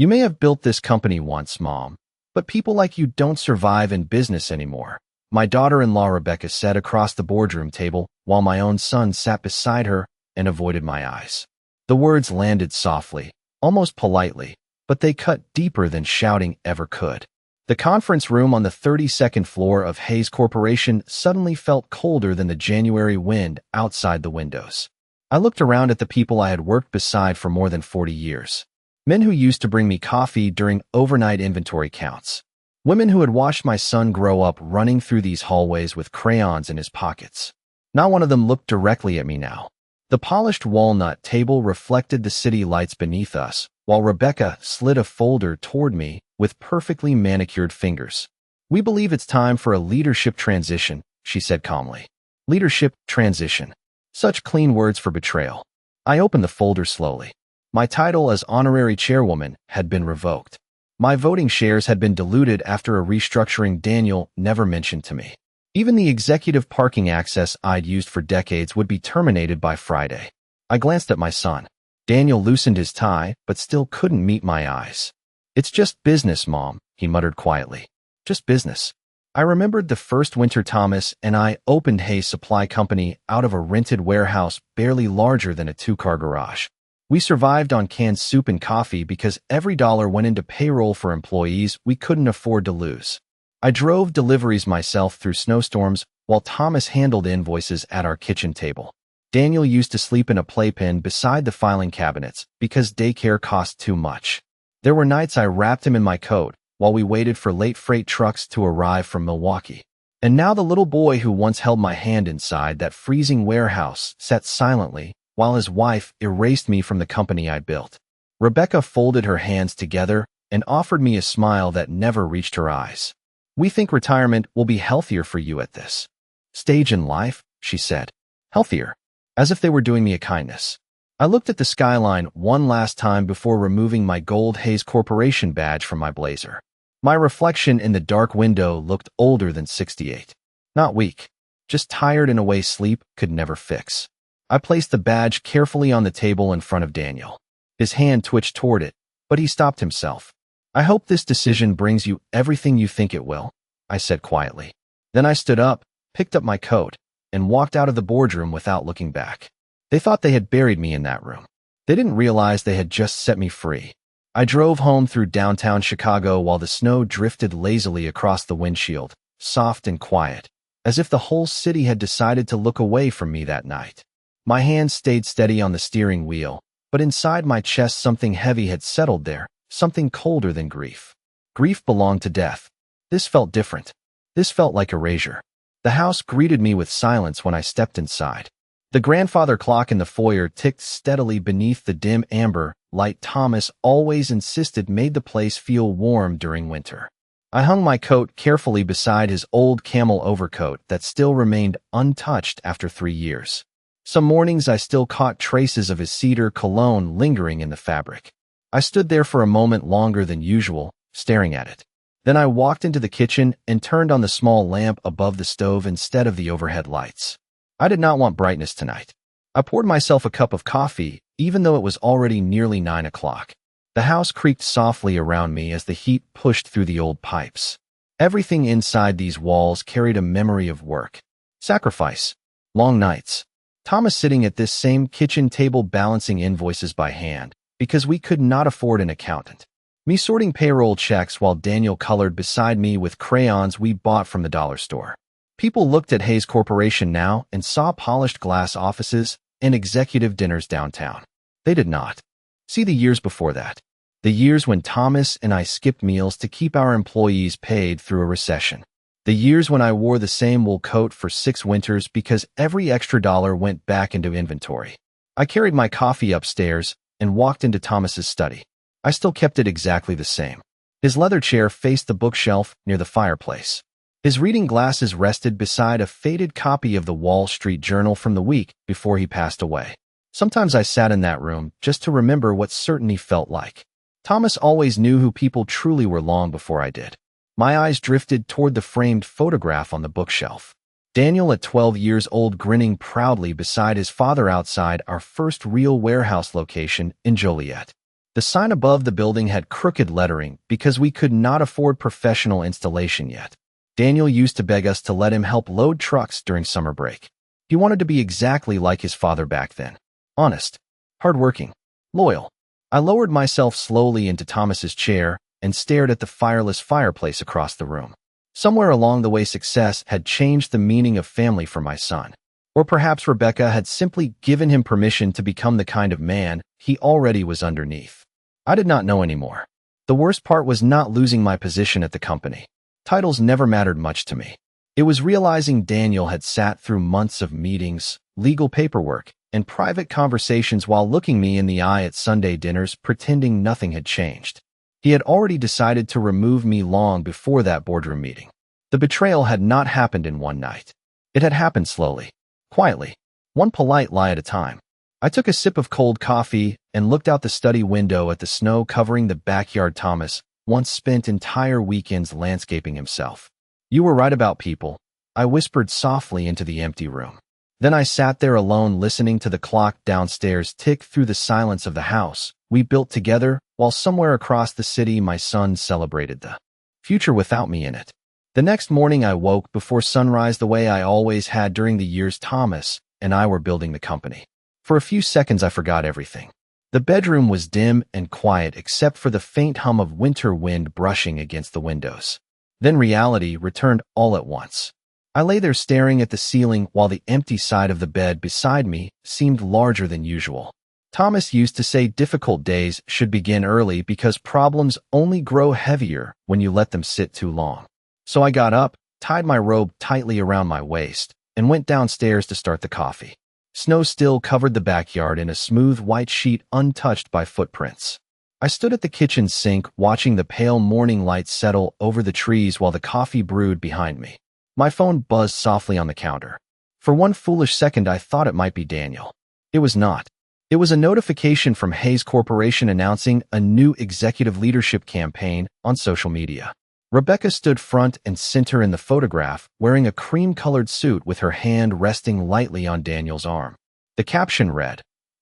You may have built this company once, Mom, but people like you don't survive in business anymore. My daughter-in-law Rebecca sat across the boardroom table while my own son sat beside her and avoided my eyes. The words landed softly, almost politely, but they cut deeper than shouting ever could. The conference room on the 32nd floor of Hayes Corporation suddenly felt colder than the January wind outside the windows. I looked around at the people I had worked beside for more than 40 years. Men who used to bring me coffee during overnight inventory counts. Women who had watched my son grow up running through these hallways with crayons in his pockets. Not one of them looked directly at me now. The polished walnut table reflected the city lights beneath us, while Rebecca slid a folder toward me with perfectly manicured fingers. "We believe it's time for a leadership transition," she said calmly. Leadership transition. Such clean words for betrayal. I opened the folder slowly. My title as honorary chairwoman had been revoked. My voting shares had been diluted after a restructuring Daniel never mentioned to me. Even the executive parking access I'd used for decades would be terminated by Friday. I glanced at my son. Daniel loosened his tie, but still couldn't meet my eyes. "It's just business, Mom," he muttered quietly. "Just business." I remembered the first winter Thomas and I opened Hayes Supply Company out of a rented warehouse barely larger than a two-car garage. We survived on canned soup and coffee because every dollar went into payroll for employees we couldn't afford to lose. I drove deliveries myself through snowstorms while Thomas handled invoices at our kitchen table. Daniel used to sleep in a playpen beside the filing cabinets because daycare cost too much. There were nights I wrapped him in my coat while we waited for late freight trucks to arrive from Milwaukee. And now the little boy who once held my hand inside that freezing warehouse sat silently while his wife erased me from the company I built. Rebecca folded her hands together and offered me a smile that never reached her eyes. "We think retirement will be healthier for you at this stage in life," she said. Healthier. As if they were doing me a kindness. I looked at the skyline one last time before removing my gold Hayes Corporation badge from my blazer. My reflection in the dark window looked older than 68. Not weak, just tired in a way sleep could never fix. I placed the badge carefully on the table in front of Daniel. His hand twitched toward it, but he stopped himself. "I hope this decision brings you everything you think it will," I said quietly. Then I stood up, picked up my coat, and walked out of the boardroom without looking back. They thought they had buried me in that room. They didn't realize they had just set me free. I drove home through downtown Chicago while the snow drifted lazily across the windshield, soft and quiet, as if the whole city had decided to look away from me that night. My hands stayed steady on the steering wheel, but inside my chest something heavy had settled there, something colder than grief. Grief belonged to death. This felt different. This felt like erasure. The house greeted me with silence when I stepped inside. The grandfather clock in the foyer ticked steadily beneath the dim amber light Thomas always insisted made the place feel warm during winter. I hung my coat carefully beside his old camel overcoat that still remained untouched after 3 years. Some mornings I still caught traces of his cedar cologne lingering in the fabric. I stood there for a moment longer than usual, staring at it. Then I walked into the kitchen and turned on the small lamp above the stove instead of the overhead lights. I did not want brightness tonight. I poured myself a cup of coffee, even though it was already nearly 9 o'clock. The house creaked softly around me as the heat pushed through the old pipes. Everything inside these walls carried a memory of work, sacrifice, long nights. Thomas sitting at this same kitchen table balancing invoices by hand, because we could not afford an accountant. Me sorting payroll checks while Daniel colored beside me with crayons we bought from the dollar store. People looked at Hayes Corporation now and saw polished glass offices and executive dinners downtown. They did not see the years before that. The years when Thomas and I skipped meals to keep our employees paid through a recession. The years when I wore the same wool coat for 6 winters because every extra dollar went back into inventory. I carried my coffee upstairs and walked into Thomas's study. I still kept it exactly the same. His leather chair faced the bookshelf near the fireplace. His reading glasses rested beside a faded copy of the Wall Street Journal from the week before he passed away. Sometimes I sat in that room just to remember what certainty felt like. Thomas always knew who people truly were long before I did. My eyes drifted toward the framed photograph on the bookshelf. Daniel at 12 years old grinning proudly beside his father outside our first real warehouse location in Joliet. The sign above the building had crooked lettering because we could not afford professional installation yet. Daniel used to beg us to let him help load trucks during summer break. He wanted to be exactly like his father back then. Honest, hardworking, loyal. I lowered myself slowly into Thomas's chair and stared at the fireless fireplace across the room. Somewhere along the way, success had changed the meaning of family for my son. Or perhaps Rebecca had simply given him permission to become the kind of man he already was underneath. I did not know anymore. The worst part was not losing my position at the company. Titles never mattered much to me. It was realizing Daniel had sat through months of meetings, legal paperwork, and private conversations while looking me in the eye at Sunday dinners, pretending nothing had changed. He had already decided to remove me long before that boardroom meeting. The betrayal had not happened in one night. It had happened slowly, quietly, one polite lie at a time. I took a sip of cold coffee and looked out the study window at the snow covering the backyard. Thomas once spent entire weekends landscaping himself. You were right about people, I whispered softly into the empty room. Then I sat there alone, listening to the clock downstairs tick through the silence of the house we built together, while somewhere across the city my son celebrated the future without me in it. The next morning I woke before sunrise the way I always had during the years Thomas and I were building the company. For a few seconds I forgot everything. The bedroom was dim and quiet except for the faint hum of winter wind brushing against the windows. Then reality returned all at once. I lay there staring at the ceiling while the empty side of the bed beside me seemed larger than usual. Thomas used to say difficult days should begin early because problems only grow heavier when you let them sit too long. So I got up, tied my robe tightly around my waist, and went downstairs to start the coffee. Snow still covered the backyard in a smooth white sheet untouched by footprints. I stood at the kitchen sink watching the pale morning light settle over the trees while the coffee brewed behind me. My phone buzzed softly on the counter. For one foolish second I thought it might be Daniel. It was not. It was a notification from Hayes Corporation announcing a new executive leadership campaign on social media. Rebecca stood front and center in the photograph, wearing a cream-colored suit with her hand resting lightly on Daniel's arm. The caption read,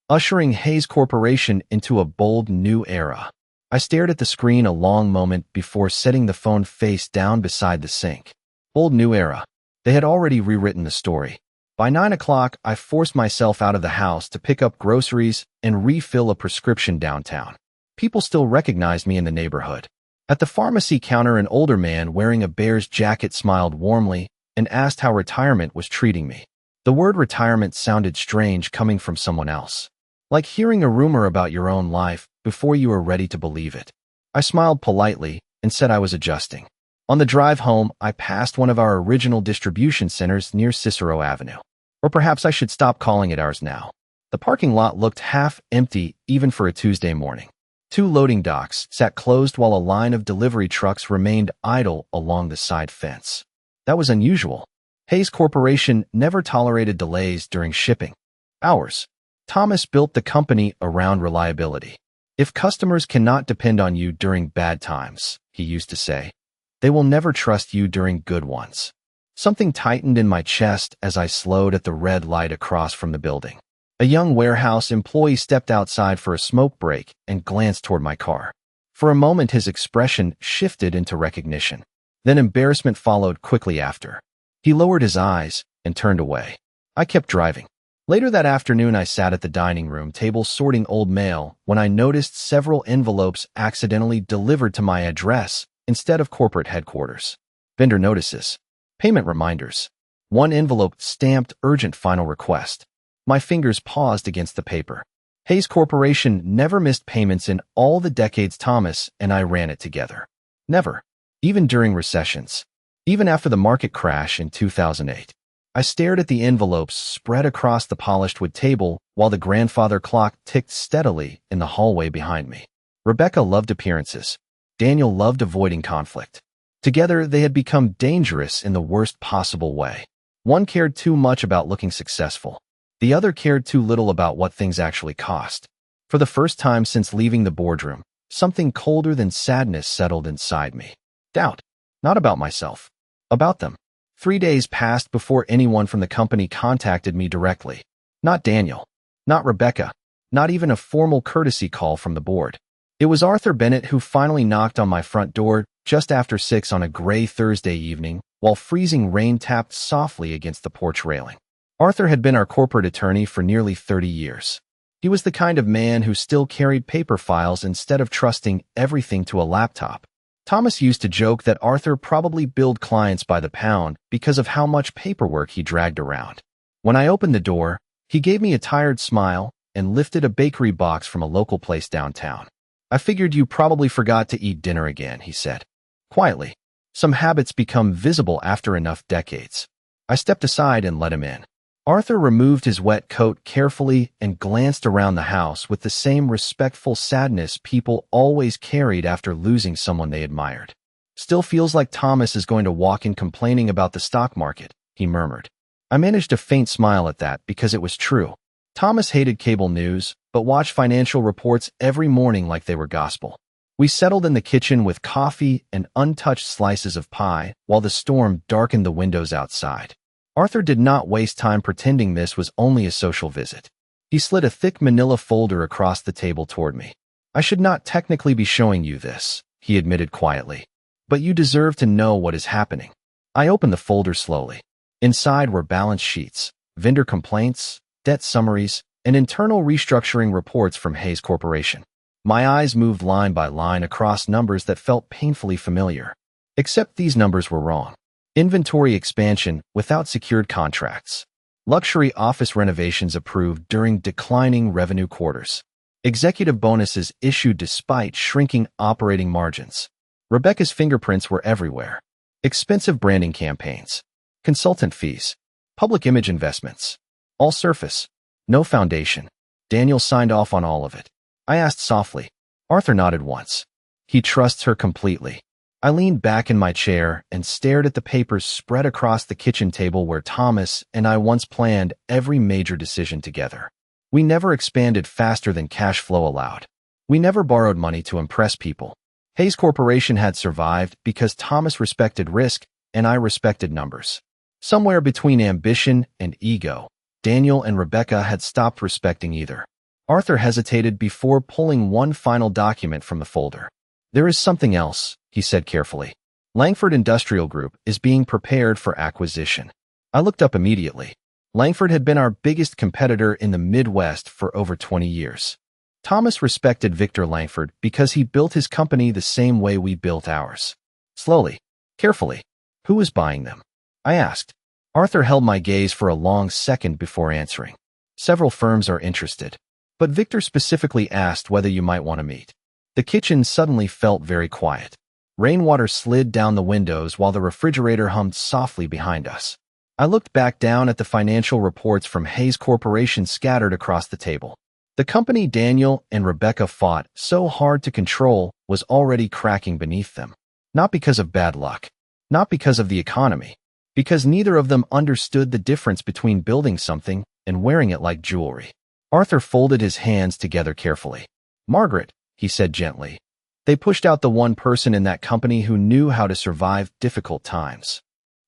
"Ushering Hayes Corporation into a bold new era." I stared at the screen a long moment before setting the phone face down beside the sink. Bold new era. They had already rewritten the story. By 9 o'clock, I forced myself out of the house to pick up groceries and refill a prescription downtown. People still recognized me in the neighborhood. At the pharmacy counter, an older man wearing a Bears jacket smiled warmly and asked how retirement was treating me. The word retirement sounded strange coming from someone else, like hearing a rumor about your own life before you were ready to believe it. I smiled politely and said I was adjusting. On the drive home, I passed one of our original distribution centers near Cicero Avenue. Or perhaps I should stop calling it ours now. The parking lot looked half empty even for a Tuesday morning. 2 loading docks sat closed while a line of delivery trucks remained idle along the side fence. That was unusual. Hayes Corporation never tolerated delays during shipping hours. Thomas built the company around reliability. If customers cannot depend on you during bad times, he used to say, they will never trust you during good ones. Something tightened in my chest as I slowed at the red light across from the building. A young warehouse employee stepped outside for a smoke break and glanced toward my car. For a moment, his expression shifted into recognition. Then embarrassment followed quickly after. He lowered his eyes and turned away. I kept driving. Later that afternoon, I sat at the dining room table sorting old mail when I noticed several envelopes accidentally delivered to my address instead of corporate headquarters. Vendor notices. Payment reminders. One envelope stamped urgent final request. My fingers paused against the paper. Hayes Corporation never missed payments in all the decades Thomas and I ran it together. Never. Even during recessions. Even after the market crash in 2008. I stared at the envelopes spread across the polished wood table while the grandfather clock ticked steadily in the hallway behind me. Rebecca loved appearances. Daniel loved avoiding conflict. Together, they had become dangerous in the worst possible way. One cared too much about looking successful. The other cared too little about what things actually cost. For the first time since leaving the boardroom, something colder than sadness settled inside me. Doubt. Not about myself. About them. 3 days passed before anyone from the company contacted me directly. Not Daniel. Not Rebecca. Not even a formal courtesy call from the board. It was Arthur Bennett who finally knocked on my front door just after 6 on a gray Thursday evening, while freezing rain tapped softly against the porch railing. Arthur had been our corporate attorney for nearly 30 years. He was the kind of man who still carried paper files instead of trusting everything to a laptop. Thomas used to joke that Arthur probably billed clients by the pound because of how much paperwork he dragged around. When I opened the door, he gave me a tired smile and lifted a bakery box from a local place downtown. "I figured you probably forgot to eat dinner again," he said. Quietly. Some habits become visible after enough decades. I stepped aside and let him in. Arthur removed his wet coat carefully and glanced around the house with the same respectful sadness people always carried after losing someone they admired. "Still feels like Thomas is going to walk in complaining about the stock market," he murmured. I managed a faint smile at that because it was true. Thomas hated cable news, but watched financial reports every morning like they were gospel. We settled in the kitchen with coffee and untouched slices of pie while the storm darkened the windows outside. Arthur did not waste time pretending this was only a social visit. He slid a thick manila folder across the table toward me. "I should not technically be showing you this," he admitted quietly, "but you deserve to know what is happening." I opened the folder slowly. Inside were balance sheets, vendor complaints, debt summaries, and internal restructuring reports from Hayes Corporation. My eyes moved line by line across numbers that felt painfully familiar. Except these numbers were wrong. Inventory expansion without secured contracts. Luxury office renovations approved during declining revenue quarters. Executive bonuses issued despite shrinking operating margins. Rebecca's fingerprints were everywhere. Expensive branding campaigns. Consultant fees. Public image investments. All surface. No foundation. Daniel signed off on all of it. I asked softly. Arthur nodded once. He trusts her completely. I leaned back in my chair and stared at the papers spread across the kitchen table where Thomas and I once planned every major decision together. We never expanded faster than cash flow allowed. We never borrowed money to impress people. Hayes Corporation had survived because Thomas respected risk and I respected numbers. Somewhere between ambition and ego, Daniel and Rebecca had stopped respecting either. Arthur hesitated before pulling one final document from the folder. "There is something else," he said carefully. "Langford Industrial Group is being prepared for acquisition." I looked up immediately. Langford had been our biggest competitor in the Midwest for over 20 years. Thomas respected Victor Langford because he built his company the same way we built ours. Slowly, carefully. "Who was buying them?" I asked. Arthur held my gaze for a long second before answering. "Several firms are interested, but Victor specifically asked whether you might want to meet." The kitchen suddenly felt very quiet. Rainwater slid down the windows while the refrigerator hummed softly behind us. I looked back down at the financial reports from Hayes Corporation scattered across the table. The company Daniel and Rebecca fought so hard to control was already cracking beneath them. Not because of bad luck. Not because of the economy. Because neither of them understood the difference between building something and wearing it like jewelry. Arthur folded his hands together carefully. "Margaret," he said gently. "They pushed out the one person in that company who knew how to survive difficult times."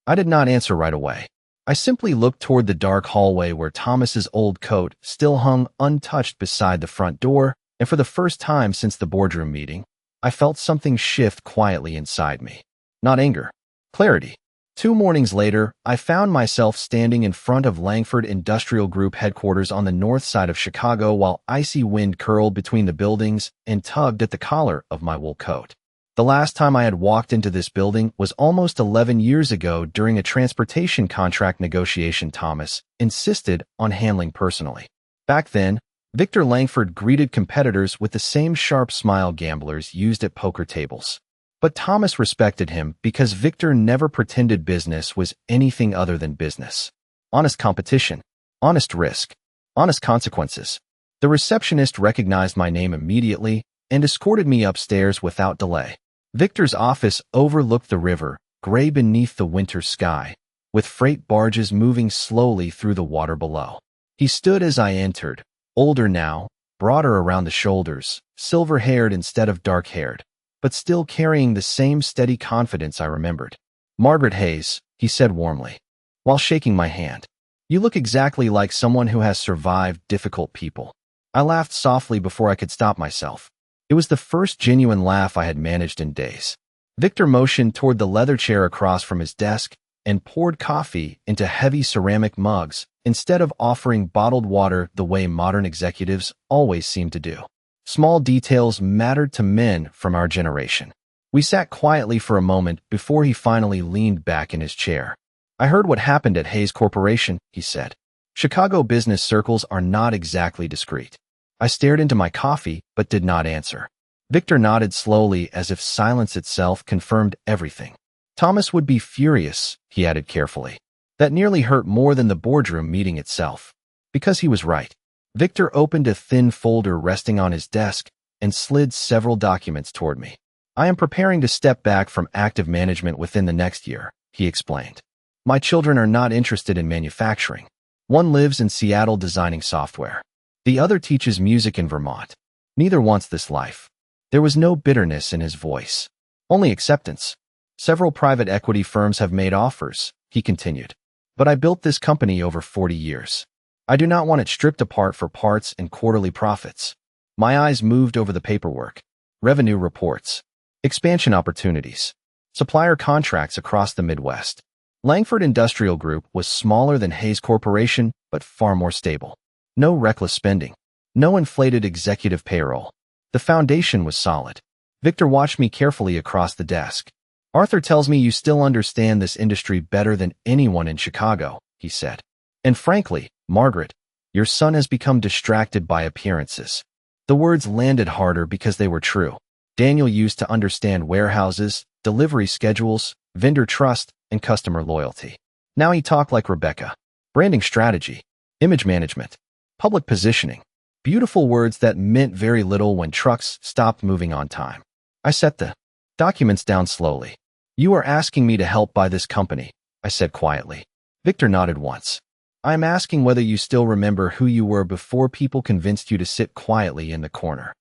I did not answer right away. I simply looked toward the dark hallway where Thomas's old coat still hung untouched beside the front door, and for the first time since the boardroom meeting, I felt something shift quietly inside me. Not anger. Clarity. 2 mornings later, I found myself standing in front of Langford Industrial Group headquarters on the north side of Chicago while icy wind curled between the buildings and tugged at the collar of my wool coat. The last time I had walked into this building was almost 11 years ago during a transportation contract negotiation Thomas insisted on handling personally. Back then, Victor Langford greeted competitors with the same sharp smile gamblers used at poker tables. But Thomas respected him because Victor never pretended business was anything other than business. Honest competition, honest risk, honest consequences. The receptionist recognized my name immediately and escorted me upstairs without delay. Victor's office overlooked the river, gray beneath the winter sky, with freight barges moving slowly through the water below. He stood as I entered, older now, broader around the shoulders, silver-haired instead of dark-haired, but still carrying the same steady confidence I remembered. "Margaret Hayes," he said warmly, while shaking my hand. "You look exactly like someone who has survived difficult people." I laughed softly before I could stop myself. It was the first genuine laugh I had managed in days. Victor motioned toward the leather chair across from his desk and poured coffee into heavy ceramic mugs instead of offering bottled water the way modern executives always seem to do. Small details mattered to men from our generation. We sat quietly for a moment before he finally leaned back in his chair. "I heard what happened at Hayes Corporation," he said. "Chicago business circles are not exactly discreet." I stared into my coffee but did not answer. Victor nodded slowly as if silence itself confirmed everything. "Thomas would be furious," he added carefully. That nearly hurt more than the boardroom meeting itself. Because he was right. Victor opened a thin folder resting on his desk and slid several documents toward me. "I am preparing to step back from active management within the next year," he explained. "My children are not interested in manufacturing. One lives in Seattle designing software. The other teaches music in Vermont. Neither wants this life." There was no bitterness in his voice, only acceptance. "Several private equity firms have made offers," he continued. "But I built this company over 40 years. I do not want it stripped apart for parts and quarterly profits." My eyes moved over the paperwork. Revenue reports. Expansion opportunities. Supplier contracts across the Midwest. Langford Industrial Group was smaller than Hayes Corporation, but far more stable. No reckless spending. No inflated executive payroll. The foundation was solid. Victor watched me carefully across the desk. "Arthur tells me you still understand this industry better than anyone in Chicago," he said. "And frankly, Margaret, your son has become distracted by appearances." The words landed harder because they were true. Daniel used to understand warehouses, delivery schedules, vendor trust, and customer loyalty. Now he talked like Rebecca. Branding strategy, image management, public positioning. Beautiful words that meant very little when trucks stopped moving on time. I set the documents down slowly. "You are asking me to help buy this company," I said quietly. Victor nodded once. "I am asking whether you still remember who you were before people convinced you to sit quietly in the corner."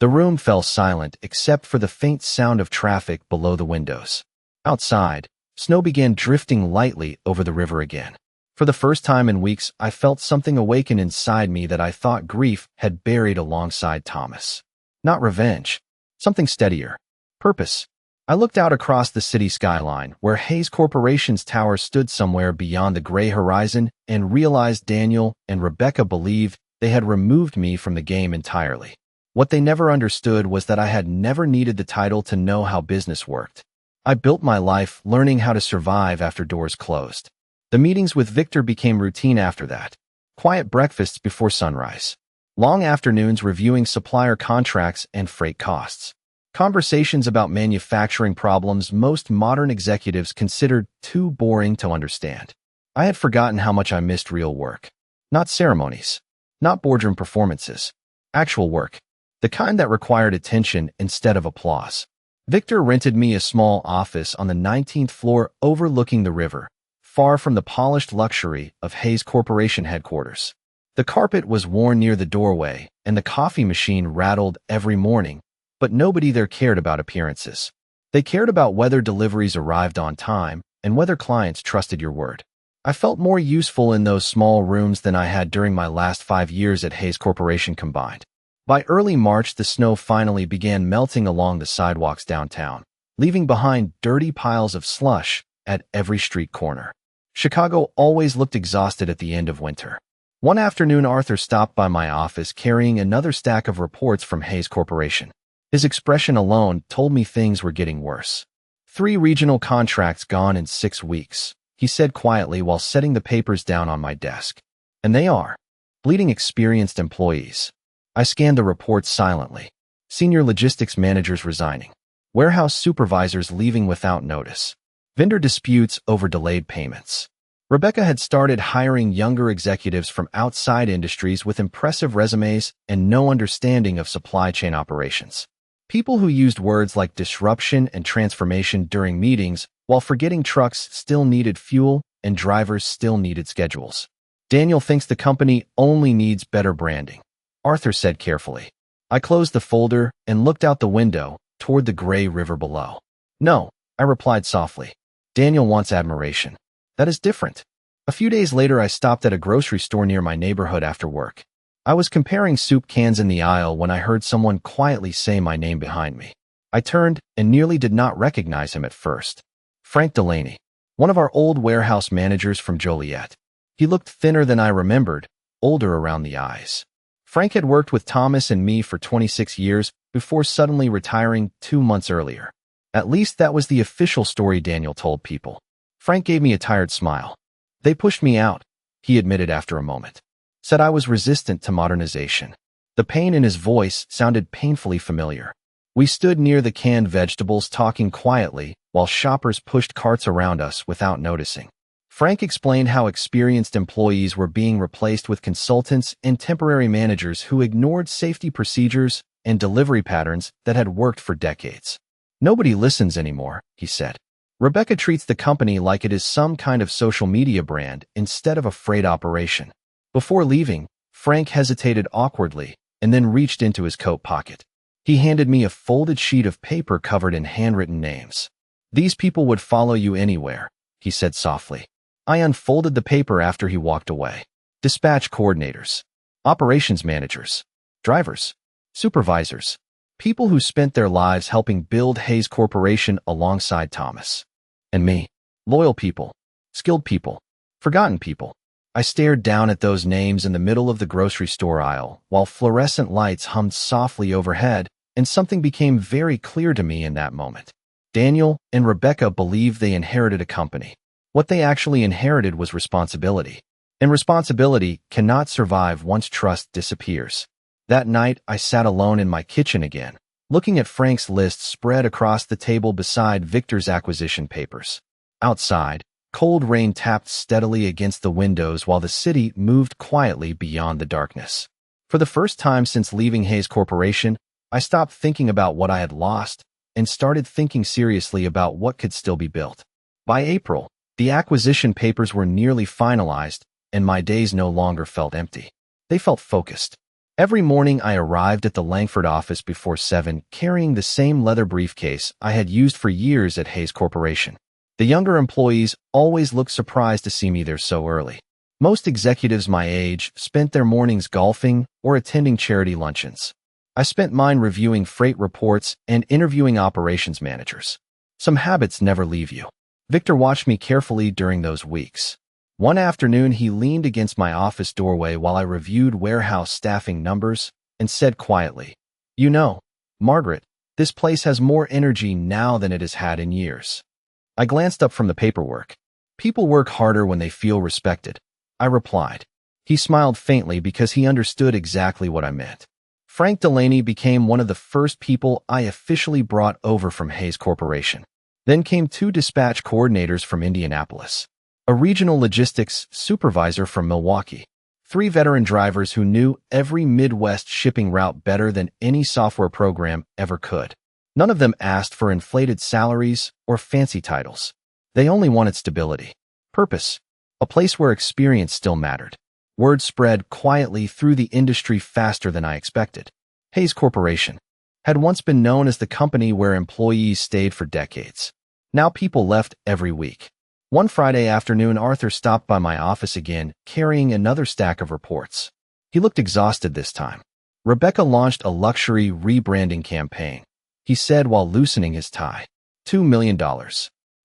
The room fell silent except for the faint sound of traffic below the windows. Outside, snow began drifting lightly over the river again. For the first time in weeks, I felt something awaken inside me that I thought grief had buried alongside Thomas. Not revenge. Something steadier. Purpose. I looked out across the city skyline, where Hayes Corporation's tower stood somewhere beyond the gray horizon, and realized Daniel and Rebecca believed they had removed me from the game entirely. What they never understood was that I had never needed the title to know how business worked. I built my life learning how to survive after doors closed. The meetings with Victor became routine after that. Quiet breakfasts before sunrise. Long afternoons reviewing supplier contracts and freight costs. Conversations about manufacturing problems most modern executives considered too boring to understand. I had forgotten how much I missed real work. Not ceremonies. Not boardroom performances. Actual work. The kind that required attention instead of applause. Victor rented me a small office on the 19th floor overlooking the river, far from the polished luxury of Hayes Corporation headquarters. The carpet was worn near the doorway, and the coffee machine rattled every morning, but nobody there cared about appearances. They cared about whether deliveries arrived on time and whether clients trusted your word. I felt more useful in those small rooms than I had during my last 5 years at Hayes Corporation combined. By early March, the snow finally began melting along the sidewalks downtown, leaving behind dirty piles of slush at every street corner. Chicago always looked exhausted at the end of winter. One afternoon, Arthur stopped by my office carrying another stack of reports from Hayes Corporation. His expression alone told me things were getting worse. 3 regional contracts gone in 6 weeks, he said quietly while setting the papers down on my desk. And they are bleeding experienced employees. I scanned the reports silently. Senior logistics managers resigning. Warehouse supervisors leaving without notice. Vendor disputes over delayed payments. Rebecca had started hiring younger executives from outside industries with impressive resumes and no understanding of supply chain operations. People who used words like disruption and transformation during meetings while forgetting trucks still needed fuel and drivers still needed schedules. Daniel thinks the company only needs better branding, Arthur said carefully. I closed the folder and looked out the window toward the gray river below. "No," I replied softly. "Daniel wants admiration. That is different." A few days later, I stopped at a grocery store near my neighborhood after work. I was comparing soup cans in the aisle when I heard someone quietly say my name behind me. I turned and nearly did not recognize him at first. Frank Delaney, one of our old warehouse managers from Joliet. He looked thinner than I remembered, older around the eyes. Frank had worked with Thomas and me for 26 years before suddenly retiring 2 months earlier. At least that was the official story Daniel told people. Frank gave me a tired smile. They pushed me out, he admitted after a moment. Said I was resistant to modernization. The pain in his voice sounded painfully familiar. We stood near the canned vegetables talking quietly while shoppers pushed carts around us without noticing. Frank explained how experienced employees were being replaced with consultants and temporary managers who ignored safety procedures and delivery patterns that had worked for decades. Nobody listens anymore, he said. Rebecca treats the company like it is some kind of social media brand instead of a freight operation. Before leaving, Frank hesitated awkwardly and then reached into his coat pocket. He handed me a folded sheet of paper covered in handwritten names. These people would follow you anywhere, he said softly. I unfolded the paper after he walked away. Dispatch coordinators, operations managers, drivers, supervisors, people who spent their lives helping build Hayes Corporation alongside Thomas. And me. Loyal people, skilled people, forgotten people. I stared down at those names in the middle of the grocery store aisle while fluorescent lights hummed softly overhead, and something became very clear to me in that moment. Daniel and Rebecca believed they inherited a company. What they actually inherited was responsibility. And responsibility cannot survive once trust disappears. That night, I sat alone in my kitchen again, looking at Frank's list spread across the table beside Victor's acquisition papers. Outside, cold rain tapped steadily against the windows while the city moved quietly beyond the darkness. For the first time since leaving Hayes Corporation, I stopped thinking about what I had lost and started thinking seriously about what could still be built. By April, the acquisition papers were nearly finalized, and my days no longer felt empty. They felt focused. Every morning I arrived at the Langford office before 7, carrying the same leather briefcase I had used for years at Hayes Corporation. The younger employees always looked surprised to see me there so early. Most executives my age spent their mornings golfing or attending charity luncheons. I spent mine reviewing freight reports and interviewing operations managers. Some habits never leave you. Victor watched me carefully during those weeks. One afternoon, he leaned against my office doorway while I reviewed warehouse staffing numbers and said quietly, "You know, Margaret, this place has more energy now than it has had in years." I glanced up from the paperwork. "People work harder when they feel respected," I replied. He smiled faintly because he understood exactly what I meant. Frank Delaney became one of the first people I officially brought over from Hayes Corporation. Then came 2 dispatch coordinators from Indianapolis, a regional logistics supervisor from Milwaukee, 3 veteran drivers who knew every Midwest shipping route better than any software program ever could. None of them asked for inflated salaries or fancy titles. They only wanted stability, purpose, a place where experience still mattered. Word spread quietly through the industry faster than I expected. Hayes Corporation had once been known as the company where employees stayed for decades. Now people left every week. One Friday afternoon, Arthur stopped by my office again, carrying another stack of reports. He looked exhausted this time. Rebecca launched a luxury rebranding campaign, he said while loosening his tie. $2 million.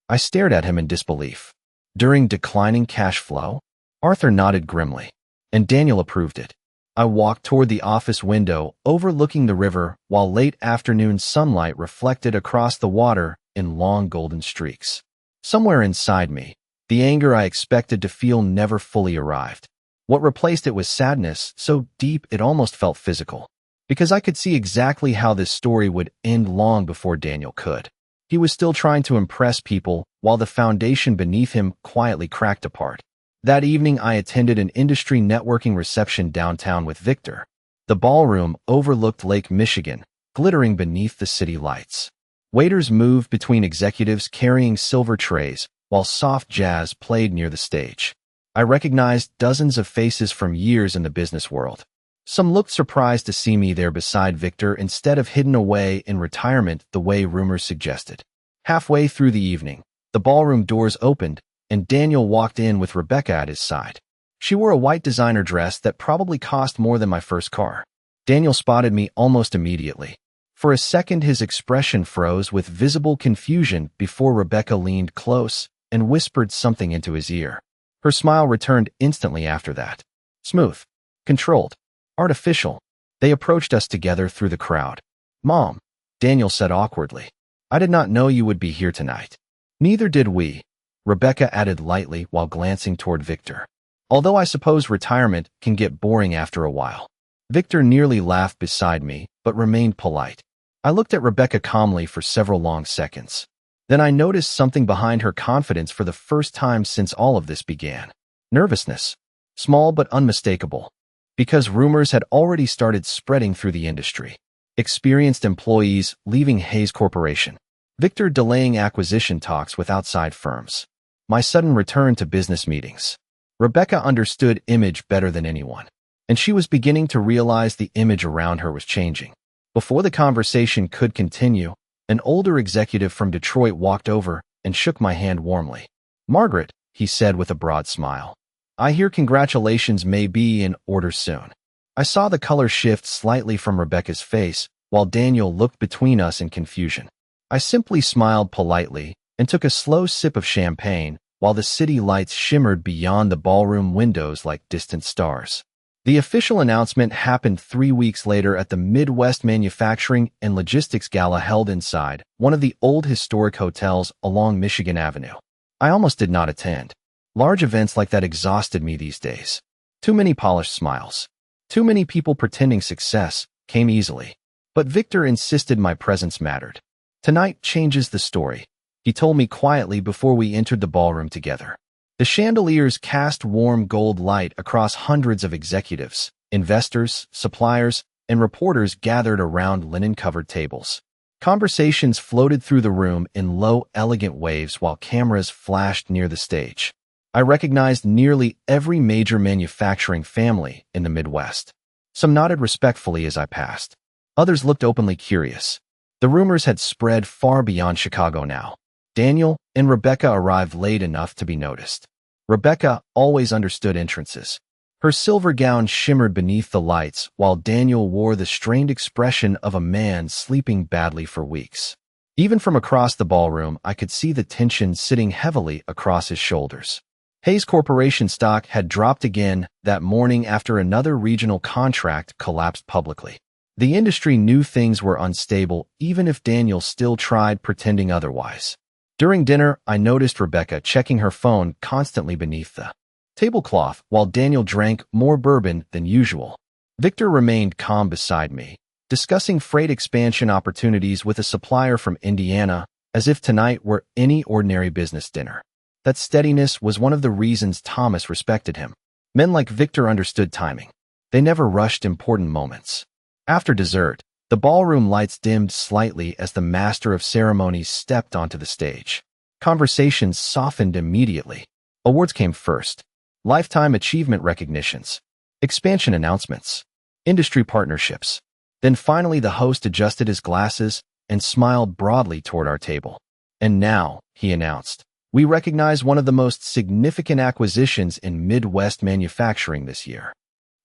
I stared at him in disbelief. During declining cash flow? Arthur nodded grimly, and Daniel approved it. I walked toward the office window, overlooking the river, while late afternoon sunlight reflected across the water in long golden streaks. Somewhere inside me, the anger I expected to feel never fully arrived. What replaced it was sadness, so deep it almost felt physical. Because I could see exactly how this story would end long before Daniel could. He was still trying to impress people while the foundation beneath him quietly cracked apart. That evening, I attended an industry networking reception downtown with Victor. The ballroom overlooked Lake Michigan, glittering beneath the city lights. Waiters moved between executives carrying silver trays, while soft jazz played near the stage. I recognized dozens of faces from years in the business world. Some looked surprised to see me there beside Victor instead of hidden away in retirement the way rumors suggested. Halfway through the evening, the ballroom doors opened, and Daniel walked in with Rebecca at his side. She wore a white designer dress that probably cost more than my first car. Daniel spotted me almost immediately. For a second, his expression froze with visible confusion before Rebecca leaned close and whispered something into his ear. Her smile returned instantly after that. Smooth, controlled, artificial. They approached us together through the crowd. Mom, Daniel said awkwardly. I did not know you would be here tonight. Neither did we, Rebecca added lightly while glancing toward Victor. Although I suppose retirement can get boring after a while. Victor nearly laughed beside me, but remained polite. I looked at Rebecca calmly for several long seconds. Then I noticed something behind her confidence for the first time since all of this began. Nervousness. Small but unmistakable. Because rumors had already started spreading through the industry. Experienced employees leaving Hayes Corporation. Victor delaying acquisition talks with outside firms. My sudden return to business meetings. Rebecca understood image better than anyone, and she was beginning to realize the image around her was changing. Before the conversation could continue, an older executive from Detroit walked over and shook my hand warmly. Margaret, he said with a broad smile. I hear congratulations may be in order soon. I saw the color shift slightly from Rebecca's face, while Daniel looked between us in confusion. I simply smiled politely and took a slow sip of champagne while the city lights shimmered beyond the ballroom windows like distant stars. The official announcement happened 3 weeks later at the Midwest Manufacturing and Logistics Gala held inside one of the old historic hotels along Michigan Avenue. I almost did not attend. Large events like that exhausted me these days. Too many polished smiles. Too many people pretending success came easily. But Victor insisted my presence mattered. Tonight changes the story, he told me quietly before we entered the ballroom together. The chandeliers cast warm gold light across hundreds of executives, investors, suppliers, and reporters gathered around linen-covered tables. Conversations floated through the room in low, elegant waves while cameras flashed near the stage. I recognized nearly every major manufacturing family in the Midwest. Some nodded respectfully as I passed. Others looked openly curious. The rumors had spread far beyond Chicago now. Daniel and Rebecca arrived late enough to be noticed. Rebecca always understood entrances. Her silver gown shimmered beneath the lights, while Daniel wore the strained expression of a man sleeping badly for weeks. Even from across the ballroom, I could see the tension sitting heavily across his shoulders. Hayes Corporation stock had dropped again that morning after another regional contract collapsed publicly. The industry knew things were unstable, even if Daniel still tried pretending otherwise. During dinner, I noticed Rebecca checking her phone constantly beneath the tablecloth while Daniel drank more bourbon than usual. Victor remained calm beside me, discussing freight expansion opportunities with a supplier from Indiana, as if tonight were any ordinary business dinner. That steadiness was one of the reasons Thomas respected him. Men like Victor understood timing. They never rushed important moments. After dessert, the ballroom lights dimmed slightly as the master of ceremonies stepped onto the stage. Conversations softened immediately. Awards came first. Lifetime achievement recognitions. Expansion announcements. Industry partnerships. Then finally the host adjusted his glasses and smiled broadly toward our table. And now, he announced, we recognize one of the most significant acquisitions in Midwest manufacturing this year.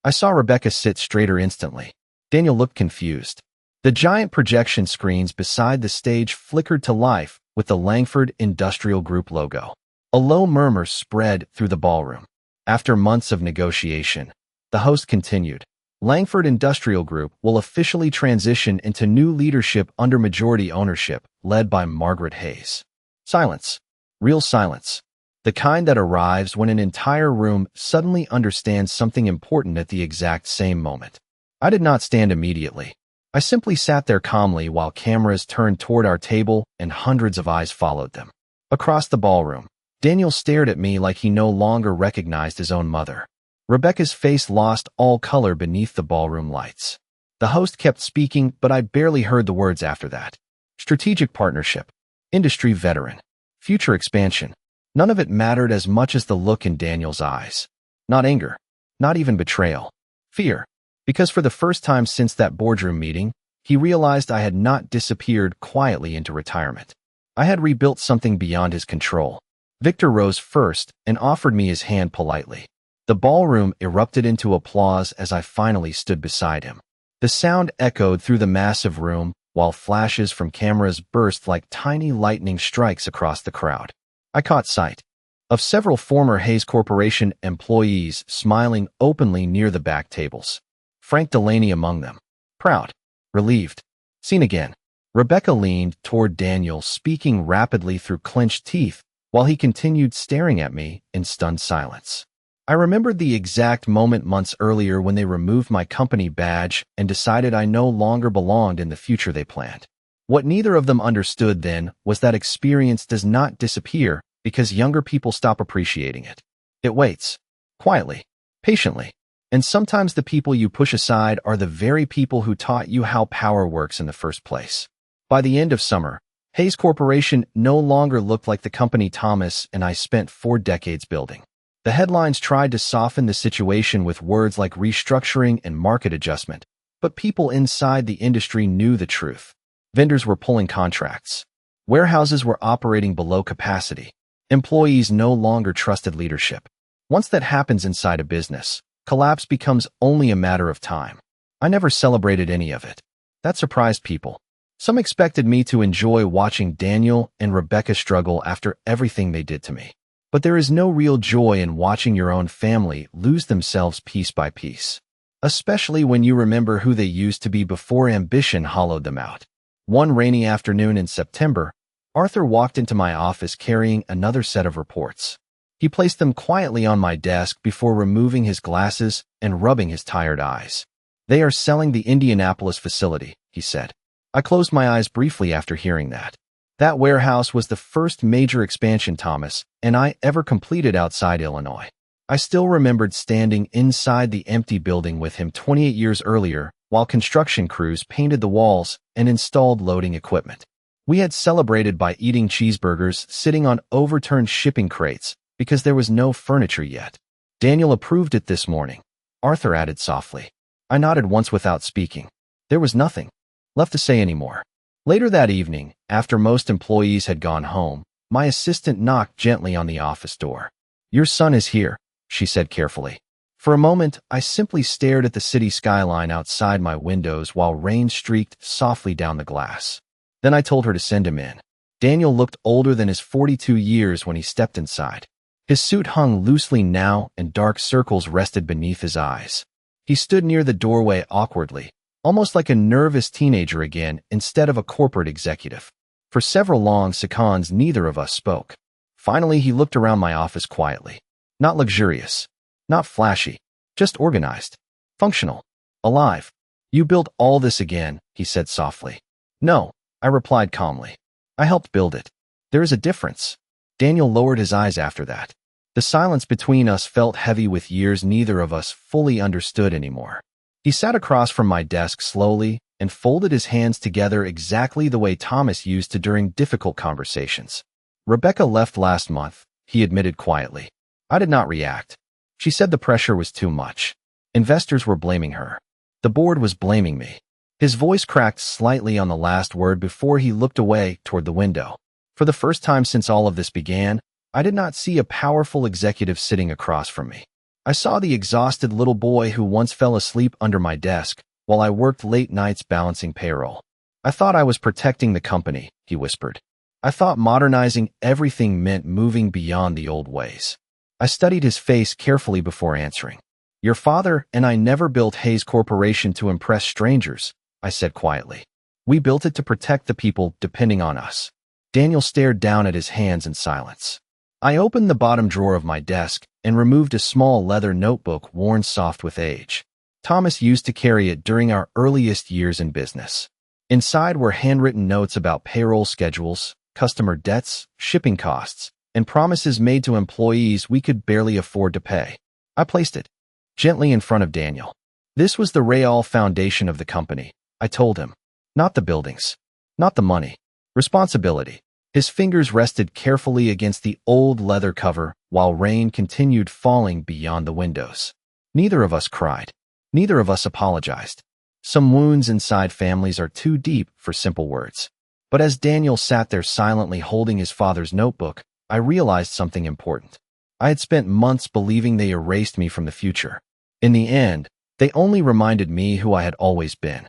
I saw Rebecca sit straighter instantly. Daniel looked confused. The giant projection screens beside the stage flickered to life with the Langford Industrial Group logo. A low murmur spread through the ballroom. After months of negotiation, the host continued, Langford Industrial Group will officially transition into new leadership under majority ownership, led by Margaret Hayes. Silence. Real silence. The kind that arrives when an entire room suddenly understands something important at the exact same moment. I did not stand immediately. I simply sat there calmly while cameras turned toward our table and hundreds of eyes followed them. Across the ballroom, Daniel stared at me like he no longer recognized his own mother. Rebecca's face lost all color beneath the ballroom lights. The host kept speaking, but I barely heard the words after that. Strategic partnership. Industry veteran. Future expansion. None of it mattered as much as the look in Daniel's eyes. Not anger. Not even betrayal. Fear. Because for the first time since that boardroom meeting, he realized I had not disappeared quietly into retirement. I had rebuilt something beyond his control. Victor rose first and offered me his hand politely. The ballroom erupted into applause as I finally stood beside him. The sound echoed through the massive room, while flashes from cameras burst like tiny lightning strikes across the crowd. I caught sight of several former Hayes Corporation employees smiling openly near the back tables. Frank Delaney among them. Proud. Relieved. Seen again. Rebecca leaned toward Daniel, speaking rapidly through clenched teeth, while he continued staring at me in stunned silence. I remembered the exact moment months earlier when they removed my company badge and decided I no longer belonged in the future they planned. What neither of them understood then was that experience does not disappear because younger people stop appreciating it. It waits. Quietly. Patiently. And sometimes the people you push aside are the very people who taught you how power works in the first place. By the end of summer, Hayes Corporation no longer looked like the company Thomas and I spent 4 decades building. The headlines tried to soften the situation with words like restructuring and market adjustment, but people inside the industry knew the truth. Vendors were pulling contracts. Warehouses were operating below capacity. Employees no longer trusted leadership. Once that happens inside a business, collapse becomes only a matter of time. I never celebrated any of it. That surprised people. Some expected me to enjoy watching Daniel and Rebecca struggle after everything they did to me. But there is no real joy in watching your own family lose themselves piece by piece, especially when you remember who they used to be before ambition hollowed them out. One rainy afternoon in September, Arthur walked into my office carrying another set of reports. He placed them quietly on my desk before removing his glasses and rubbing his tired eyes. "They are selling the Indianapolis facility," he said. I closed my eyes briefly after hearing that. That warehouse was the first major expansion Thomas and I ever completed outside Illinois. I still remembered standing inside the empty building with him 28 years earlier while construction crews painted the walls and installed loading equipment. We had celebrated by eating cheeseburgers sitting on overturned shipping crates because there was no furniture yet. "Daniel approved it this morning," Arthur added softly. I nodded once without speaking. There was nothing left to say anymore. Later that evening, after most employees had gone home, my assistant knocked gently on the office door. "Your son is here," she said carefully. For a moment, I simply stared at the city skyline outside my windows while rain streaked softly down the glass. Then I told her to send him in. Daniel looked older than his 42 years when he stepped inside. His suit hung loosely now and dark circles rested beneath his eyes. He stood near the doorway awkwardly, almost like a nervous teenager again instead of a corporate executive. For several long seconds, neither of us spoke. Finally, he looked around my office quietly. Not luxurious, not flashy, just organized, functional, alive. "You built all this again," he said softly. "No," I replied calmly. "I helped build it. There is a difference." Daniel lowered his eyes after that. The silence between us felt heavy with years neither of us fully understood anymore. He sat across from my desk slowly and folded his hands together exactly the way Thomas used to during difficult conversations. "Rebecca left last month," he admitted quietly. I did not react. She said the pressure was too much. Investors were blaming her. The board was blaming me. His voice cracked slightly on the last word before he looked away toward the window. For the first time since all of this began, I did not see a powerful executive sitting across from me. I saw the exhausted little boy who once fell asleep under my desk while I worked late nights balancing payroll. "I thought I was protecting the company," he whispered. "I thought modernizing everything meant moving beyond the old ways." I studied his face carefully before answering. "Your father and I never built Hayes Corporation to impress strangers," I said quietly. "We built it to protect the people depending on us." Daniel stared down at his hands in silence. I opened the bottom drawer of my desk and removed a small leather notebook worn soft with age. Thomas used to carry it during our earliest years in business. Inside were handwritten notes about payroll schedules, customer debts, shipping costs, and promises made to employees we could barely afford to pay. I placed it gently in front of Daniel. "This was the real foundation of the company," I told him. "Not the buildings. Not the money. Responsibility." His fingers rested carefully against the old leather cover while rain continued falling beyond the windows. Neither of us cried. Neither of us apologized. Some wounds inside families are too deep for simple words. But as Daniel sat there silently holding his father's notebook, I realized something important. I had spent months believing they erased me from the future. In the end, they only reminded me who I had always been.